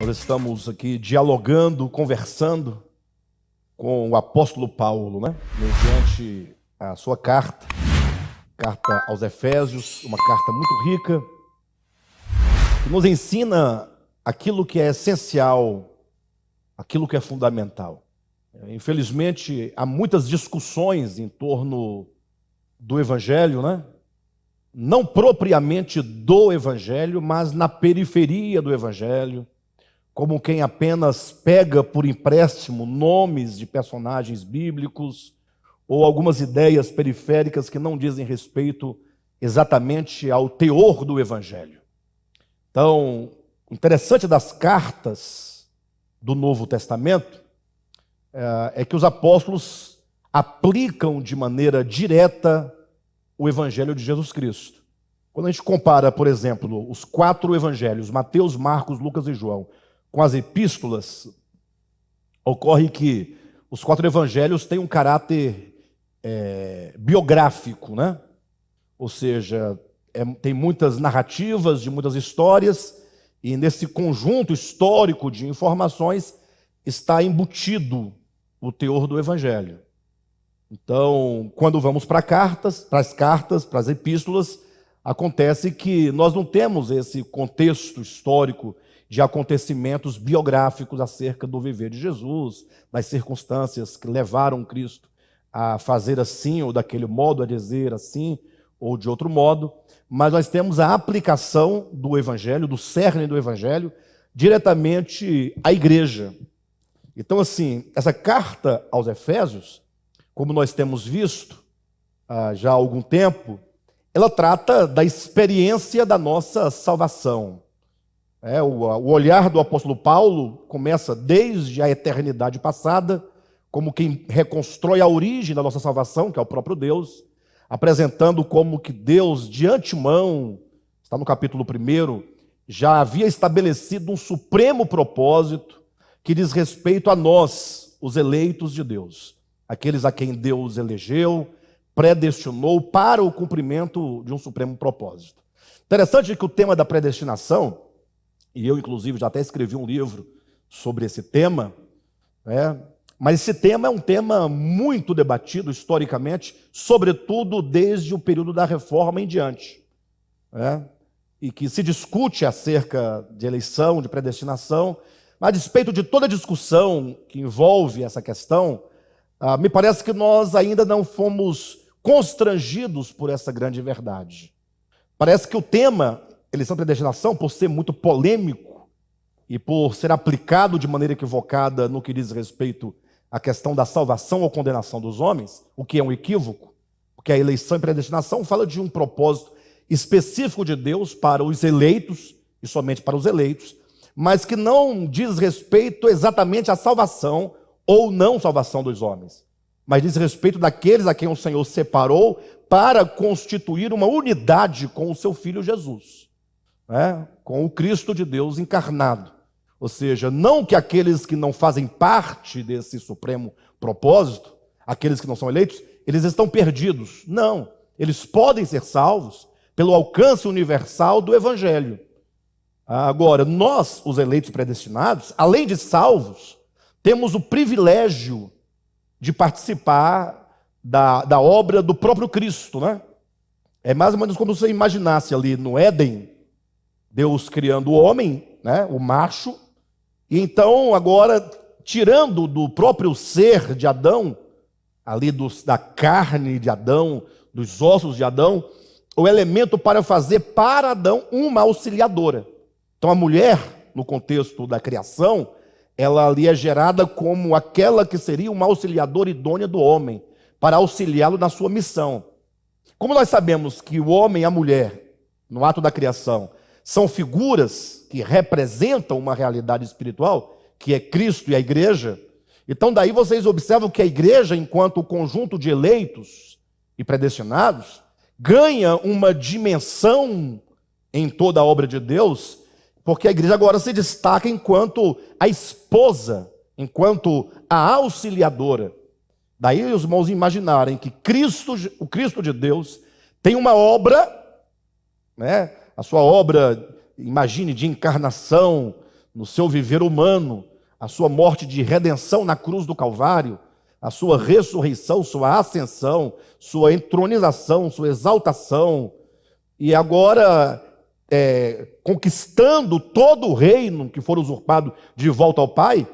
Nós estamos aqui dialogando, conversando com o apóstolo Paulo, mediante a sua carta aos Efésios, uma carta muito rica, que nos ensina aquilo que é essencial, aquilo que é fundamental. Infelizmente, há muitas discussões em torno do Evangelho, não propriamente do Evangelho, mas na periferia do Evangelho, como quem apenas pega por empréstimo nomes de personagens bíblicos ou algumas ideias periféricas que não dizem respeito exatamente ao teor do Evangelho. Então, o interessante das cartas do Novo Testamento é que os apóstolos aplicam de maneira direta o Evangelho de Jesus Cristo. Quando a gente compara, por exemplo, os 4 evangelhos, Mateus, Marcos, Lucas e João, com as epístolas, ocorre que os 4 evangelhos têm um caráter biográfico, Ou seja, tem muitas narrativas, de muitas histórias, e nesse conjunto histórico de informações está embutido o teor do evangelho. Então, quando vamos para as epístolas, acontece que nós não temos esse contexto histórico de acontecimentos biográficos acerca do viver de Jesus, das circunstâncias que levaram Cristo a fazer assim ou daquele modo, a dizer assim ou de outro modo, mas nós temos a aplicação do Evangelho, do cerne do Evangelho, diretamente à igreja. Então, assim, essa carta aos Efésios, como nós temos visto já há algum tempo, ela trata da experiência da nossa salvação. O olhar do apóstolo Paulo começa desde a eternidade passada, como quem reconstrói a origem da nossa salvação, que é o próprio Deus, apresentando como que Deus, de antemão, está no capítulo 1, já havia estabelecido um supremo propósito que diz respeito a nós, os eleitos de Deus, aqueles a quem Deus elegeu, predestinou para o cumprimento de um supremo propósito. Interessante que o tema da predestinação, e eu, inclusive, já até escrevi um livro sobre esse tema, mas esse tema é um tema muito debatido historicamente, sobretudo desde o período da Reforma em diante, e que se discute acerca de eleição, de predestinação, mas a despeito de toda a discussão que envolve essa questão, me parece que nós ainda não fomos constrangidos por essa grande verdade. Parece que o tema eleição e predestinação, por ser muito polêmico e por ser aplicado de maneira equivocada no que diz respeito à questão da salvação ou condenação dos homens, o que é um equívoco, porque a eleição e predestinação fala de um propósito específico de Deus para os eleitos, e somente para os eleitos, mas que não diz respeito exatamente à salvação ou não salvação dos homens, mas diz respeito daqueles a quem o Senhor separou para constituir uma unidade com o seu Filho Jesus. Com o Cristo de Deus encarnado. Ou seja, não que aqueles que não fazem parte desse supremo propósito, aqueles que não são eleitos, eles estão perdidos. Não, eles podem ser salvos pelo alcance universal do Evangelho. Agora, nós, os eleitos predestinados, além de salvos, temos o privilégio de participar da obra do próprio Cristo. É mais ou menos como se você imaginasse ali no Éden, Deus criando o homem, o macho, e então agora, tirando do próprio ser de Adão, ali da carne de Adão, dos ossos de Adão, o elemento para fazer para Adão uma auxiliadora. Então a mulher, no contexto da criação, ela ali é gerada como aquela que seria uma auxiliadora idônea do homem, para auxiliá-lo na sua missão. Como nós sabemos que o homem e a mulher, no ato da criação, são figuras que representam uma realidade espiritual, que é Cristo e a igreja. Então daí vocês observam que a igreja, enquanto conjunto de eleitos e predestinados, ganha uma dimensão em toda a obra de Deus, porque a igreja agora se destaca enquanto a esposa, enquanto a auxiliadora. Daí os irmãos imaginarem que o Cristo de Deus tem uma obra, a sua obra, imagine, de encarnação, no seu viver humano, a sua morte de redenção na cruz do Calvário, a sua ressurreição, sua ascensão, sua entronização, sua exaltação, e agora conquistando todo o reino que for usurpado de volta ao Pai,